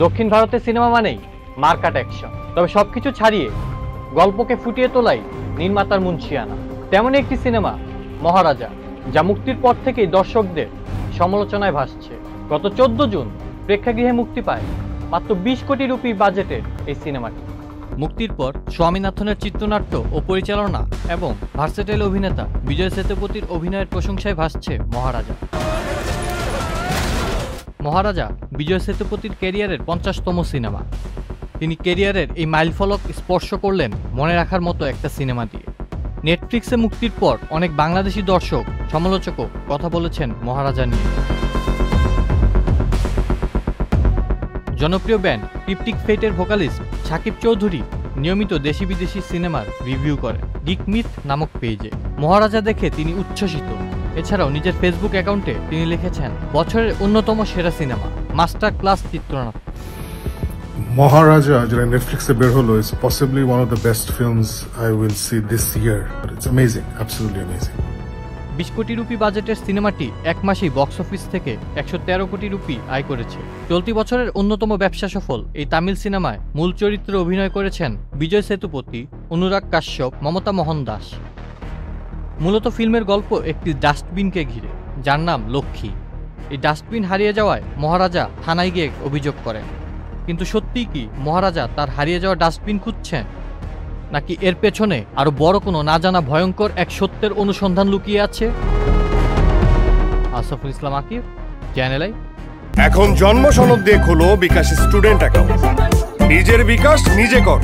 দক্ষিণ ভারতের সিনেমা মানেই মারকাট অ্যাকশন, তবে সবকিছু ছাড়িয়ে গল্পকে ফুটিয়ে তোলাই নির্মাতার মুন্সিয়ানা। তেমনই একটি সিনেমা মহারাজা, যা মুক্তির পর থেকেই দর্শকদের সমালোচনায় ভাসছে। গত 14 জুন প্রেক্ষাগৃহে মুক্তি পায় মাত্র 20 কোটি রুপি বাজেটের এই সিনেমাটি। মুক্তির পর স্বামীনাথনের চিত্রনাট্য ও পরিচালনা এবং ভার্সেটাইল অভিনেতা বিজয় সেতুপতির অভিনয়ের প্রশংসায় ভাসছে মহারাজা। মহারাজা বিজয় সেতুপতির ক্যারিয়ারের 50তম সিনেমা। তিনি ক্যারিয়ারের এই মাইলফলক স্পর্শ করলেন মনে রাখার মতো একটা সিনেমা দিয়ে। নেটফ্লিক্সে মুক্তির পর অনেক বাংলাদেশি দর্শক সমালোচকও কথা বলেছেন মহারাজা নিয়ে। জনপ্রিয় ব্যান্ড ক্রিপ্টিক ফেটের ভোকালিস্ট সাকিব চৌধুরী নিয়মিত দেশি বিদেশি সিনেমার রিভিউ করেন গিক মিথ নামক পেজে। মহারাজা দেখে তিনি উচ্ছ্বসিত। এছাড়াও নিজের ফেসবুক অ্যাকাউন্টে তিনি লিখেছেন, বছরের অন্যতম সেরা সিনেমা, মাস্টার ক্লাস চিত্রনাট্য। Maharaja, যেটা নেটফ্লিক্সে বের হলো, is possibly one of the best films I will see this year. It's amazing, absolutely amazing. 20 কোটি রুপি বাজেটের সিনেমাটি এক মাসেই বক্স অফিস থেকে 113 কোটি রুপি আয় করেছে। চলতি বছরের অন্যতম ব্যবসা সফল এই তামিল সিনেমায় মূল চরিত্রে অভিনয় করেছেন বিজয় সেতুপতি, অনুরাগ কাশ্যপ, মমতা মোহন দাস। মূলত ফিল্মের গল্প একটি ডাস্টবিনকে ঘিরে, যার নাম লক্ষ্মী। এই ডাস্টবিন হারিয়ে যাওয়ায় মহারাজা থানায় গিয়ে অভিযোগ করেন। কিন্তু সত্যিই কি মহারাজা তার হারিয়ে যাওয়া ডাস্টবিন খুঁজছেন, নাকি এর পেছনে আরো বড় কোনো না জানা ভয়ঙ্কর এক সত্যের অনুসন্ধান লুকিয়ে আছে? আসফুল ইসলাম আকিব, চ্যানেল আই। এখন জন্ম সনদ দিয়ে খোলো বিকাশ স্টুডেন্ট অ্যাকাউন্ট। নিজের বিকাশ নিজে কর।